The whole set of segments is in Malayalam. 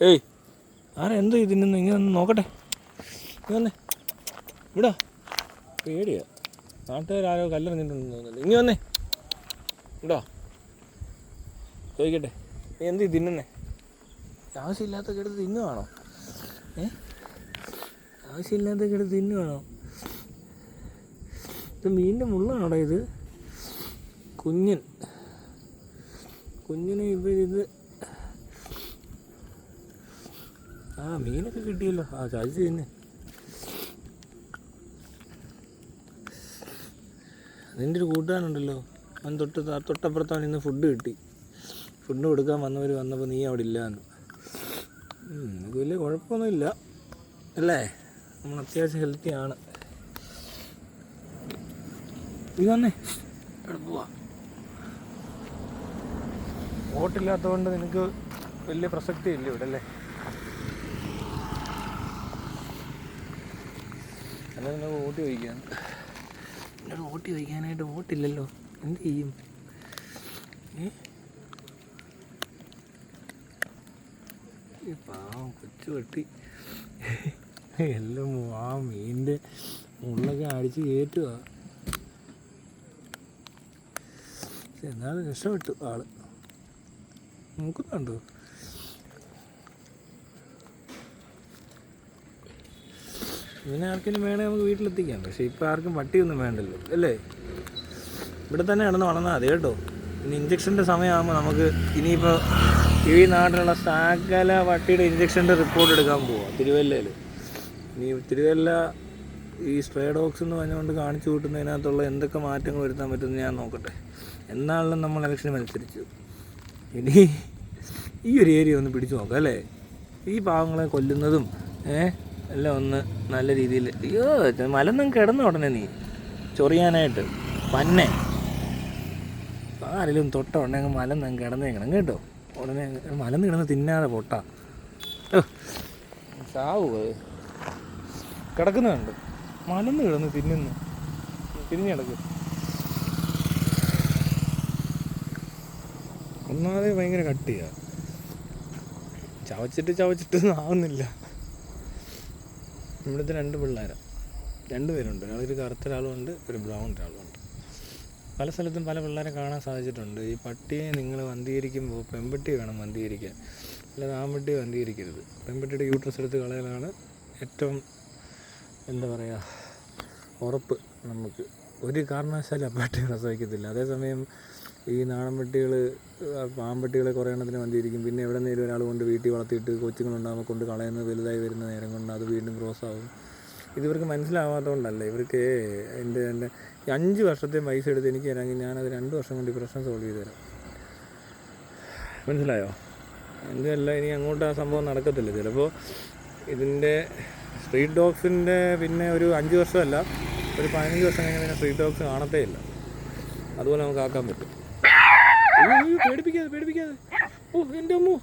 ഏയ് ആരാ എന്തോ ഇതിന്ന് ഇങ്ങനെ ഒന്ന് നോക്കട്ടെ. ഇങ്ങനെ വിടാ, പേടിയാ. നാട്ടുകാരോ കല്ലെറിഞ്ഞിട്ടുണ്ടെന്ന് തോന്നുന്നില്ല. ഇങ്ങനെ വന്നേ, വിടാ. ചോദിക്കട്ടെ, നീ എന്ത് തിന്നുന്നേ? ആവശ്യമില്ലാത്തൊക്കെ എടുത്ത് തിന്നുവാണോ? ആവശ്യമില്ലാത്തൊക്കെ എടുത്ത് തിന്നുവാണോ? ഇത് മീനിൻ്റെ മുള്ളാണോടാ ഇത്? കുഞ്ഞിന് ഇത് മീനൊക്കെ കിട്ടിയല്ലോ. ചാച്ചി തിന്നെ. അതിൻ്റെ ഒരു കൂട്ടുകാരുണ്ടല്ലോ, അവൻ തൊട്ടപ്പുറത്താണ്. ഇന്ന് ഫുഡ് കിട്ടി. ഫുഡ് കൊടുക്കാൻ വന്നപ്പോൾ നീ അവിടെ ഇല്ലാന്ന്. നമുക്ക് വലിയ കുഴപ്പമൊന്നുമില്ല അല്ലേ, നമ്മൾ അത്യാവശ്യം ഹെൽത്തിയാണ്. ഇത് തന്നെ പോവാ. വോട്ടില്ലാത്തതുകൊണ്ട് നിനക്ക് വലിയ പ്രസക്തി ഇല്ല ഇവിടെ അല്ലേ? അല്ല, നിനക്ക് വോട്ട് ചോദിക്കാൻ. എന്നോട് വോട്ട് ചോദിക്കാനായിട്ട് വോട്ടില്ലല്ലോ, എന്ത് ചെയ്യും? പാവം കൊച്ചു വെട്ടി എല്ലാം മീനിൻ്റെ മുള്ളൊക്കെ അടിച്ച് കയറ്റുക. എന്നാലും രക്ഷപ്പെട്ടു ആള്. നോക്കുന്നുണ്ടോ? ഇങ്ങനെ ആർക്കെങ്കിലും വേണേൽ നമുക്ക് വീട്ടിലെത്തിക്കാം. പക്ഷേ ഇപ്പോൾ ആർക്കും പട്ടിയൊന്നും വേണ്ടല്ലോ അല്ലേ? ഇവിടെ തന്നെ കിടന്ന് വളർന്നാൽ മതി കേട്ടോ. ഇനി ഇഞ്ചക്ഷൻ്റെ സമയമാകുമ്പോൾ നമുക്ക് ഇനിയിപ്പോൾ ഈ നാട്ടിലുള്ള സകല പട്ടിയുടെ ഇഞ്ചക്ഷൻ്റെ റിപ്പോർട്ട് എടുക്കാൻ പോവാം തിരുവല്ലയിൽ. ഇനി തിരുവല്ല ഈ സ്ട്രേ ഡോഗ്സ് എന്ന് പറഞ്ഞുകൊണ്ട് കാണിച്ചു കൂട്ടുന്നതിനകത്തുള്ള എന്തൊക്കെ മാറ്റങ്ങൾ വരുത്താൻ പറ്റുമെന്ന് ഞാൻ നോക്കട്ടെ. എന്നാലും നമ്മൾ ഇലക്ഷന് മത്സരിച്ചു. ഇനി ഈ ഒരു ഏരിയ ഒന്ന് പിടിച്ചു നോക്കാം അല്ലേ? ഈ പാവങ്ങളെ കൊല്ലുന്നതും എല്ലാം ഒന്ന് നല്ല രീതിയിൽ. അയ്യോ, മലന്നും കിടന്നു ഉടനെ നീ ചൊറിയാനായിട്ട് പന്നെ. ആരെങ്കിലും തൊട്ട ഉടനെ അങ്ങ് മലന്നും കിടന്നേക്കണം കേട്ടോ. ഉടനെ മലന്ന് കിടന്ന് തിന്നാതെ പൊട്ടാ. സാവു കിടക്കുന്നുണ്ട്, മലന്ന് കിടന്ന് തിരിഞ്ഞ് കിടക്കും. ഒന്നാമതേ ഭയങ്കര കട്ടിയാ, ചവച്ചിട്ടൊന്നും ആവുന്നില്ല. ഇവിടുത്തെ 2 പിള്ളേരാണ്, 2 പേരുണ്ട്. ഒരാളൊരു കറുത്ത ഒരാളുമുണ്ട്, ഒരു ബ്രൗൺ ഒരാളുമുണ്ട്. പല സ്ഥലത്തും പല പിള്ളേരെ കാണാൻ സാധിച്ചിട്ടുണ്ട്. ഈ പട്ടിയെ നിങ്ങൾ വന്ധീകരിക്കുമ്പോൾ പെൺപട്ടി വേണം വന്ധീകരിക്കാൻ, അല്ലാതെ ആൺപട്ടിയെ വന്ധീകരിക്കരുത്. പെൺപട്ടിയുടെ യൂട്രസ് എടുത്ത് കളയലാണ് ഏറ്റവും എന്താ പറയുക ഉറപ്പ്. നമുക്ക് ഒരു കാരണവശാലും പട്ടി പ്രസവിക്കത്തില്ല. അതേസമയം ഈ നാടൻ പട്ടികൾ ആൺപട്ടികളെ കുറേ എണ്ണത്തിന് വന്ധീകരിക്കും. പിന്നെ എവിടെ നിന്നേലും ഒരാൾ കൊണ്ട് വീട്ടിൽ വളർത്തിയിട്ട് കൊച്ചുങ്ങളുണ്ടാകുമ്പോൾ കൊണ്ട് കളയുന്നത് വലുതായി വരുന്ന നേരം കൊണ്ട് അത് വീണ്ടും ക്രോസ് ആകും. ഇതിവർക്ക് മനസ്സിലാവാത്തതുകൊണ്ടല്ല. ഇവർക്ക് എൻ്റെ 5 വർഷത്തെ പൈസ എടുത്ത് എനിക്ക് തരാമെങ്കിൽ ഞാനത് 2 വർഷം കൊണ്ട് ഈ പ്രശ്നം സോൾവ് ചെയ്ത് തരാം. മനസ്സിലായോ? എൻ്റെ അല്ല, ഇനി അങ്ങോട്ട് ആ സംഭവം നടക്കത്തില്ല. ചിലപ്പോൾ ഇതിൻ്റെ സ്ട്രീറ്റ് ഡോഗ്സിൻ്റെ പിന്നെ ഒരു 5 വർഷമല്ല, ഒരു 15 വർഷം കഴിഞ്ഞാൽ പിന്നെ സ്ട്രീറ്റ് ഡോഗ്സ് കാണത്തേ ഇല്ല. അതുപോലെ നമുക്ക് ആക്കാൻ പറ്റും. പേടിപ്പിക്കാതെ. ഓ എൻ്റെ അമ്മോ,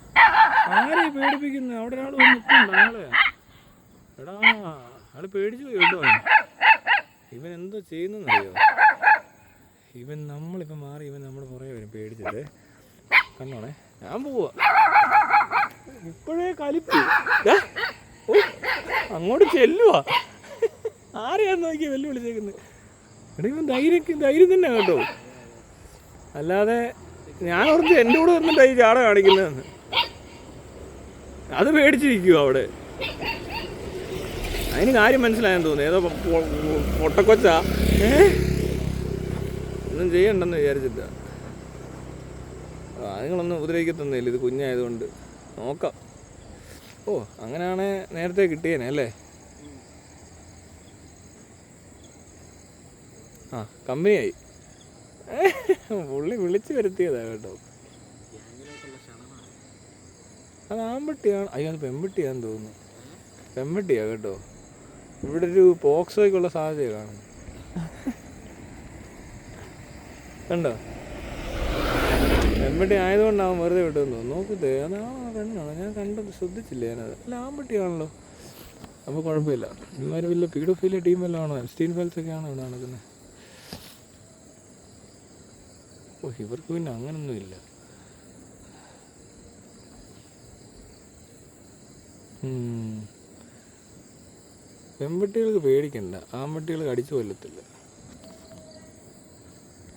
ആരെ പേടിപ്പിക്കുന്നത്? അവിടെ ഒരാൾ നിൽക്കുന്നുണ്ട്. എടാ, ആൾ പേടിച്ചു പോയി കേട്ടോ. ഇവൻ എന്തോ ചെയ്യുന്നറിയോ? നമ്മളിപ്പോൾ മാറി ഇവൻ നമ്മുടെ പുറകെ വരും പേടിച്ചിട്ട്. കണ്ണോണേ, ഞാൻ പോവാ. ഇപ്പോഴേ കലിപ്പ്. അങ്ങോട്ട് ചെല്ലുവാ. ആരെയാന്ന് നോക്കിയാ വെല്ലുവിളിച്ചേക്കുന്നത്? എടാ, ഇവൻ ധൈര്യം തന്നെ കേട്ടോ. അല്ലാതെ ഞാൻ ഓർത്ത് എൻ്റെ കൂടെ വന്നിട്ട് ഈ ചാട കാണിക്കുന്നതെന്ന്. അത് പേടിച്ചിരിക്കുവോ അവിടെ? അതിന് കാര്യം മനസ്സിലായെന്ന് തോന്നുന്നു. ഏതോ പൊട്ടക്കൊച്ചാ, ഒന്നും ചെയ്യണ്ടെന്ന് വിചാരിച്ചിട്ടാ. അതുങ്ങളൊന്നും ഉപദ്രവിക്കത്തൊന്നുമില്ല, ഇത് കുഞ്ഞായതുകൊണ്ട്. നോക്കാം. ഓ, അങ്ങനെയാണെ നേരത്തെ കിട്ടിയേനെ അല്ലേ? കമ്പനിയായി. പുള്ളി വിളിച്ച് വരുത്തിയതാ കേട്ടോ. അത് ആൺപട്ടിയാണ്. അയ്യോ, അത് പെൺപട്ടിയാന്ന് തോന്നുന്നു. പെൺപട്ടിയാ കേട്ടോ. ഇവിടെ ഒരു പോക്സോയ്ക്കുള്ള സാധ്യത കാണും. കണ്ടോ? പെൺപട്ടി ആയതുകൊണ്ടാവും വെറുതെ വിട്ടെന്ന് തോന്നുന്നു. നോക്കിട്ടേ, അതാ പെണ്ണാണോ? ഞാൻ ശ്രദ്ധിച്ചില്ല ഞാനത്. അല്ല, ആൺപട്ടിയാണല്ലോ. അപ്പോൾ കുഴപ്പമില്ല. ഇമാര് വലിയ പീഡോഫീലിയ ടീമെല്ലാം ആണോ? എപ്സ്റ്റീൻ ഫയൽസൊക്കെയാണോ ഇവിടെ നടക്കുന്നത്? ഓ, ഇവർക്ക് പിന്നെ അങ്ങനൊന്നുമില്ല. പെൺപട്ടികൾക്ക് പേടിക്കണ്ട, ആൺപട്ടികൾ കടിച്ചു കൊല്ലത്തില്ല.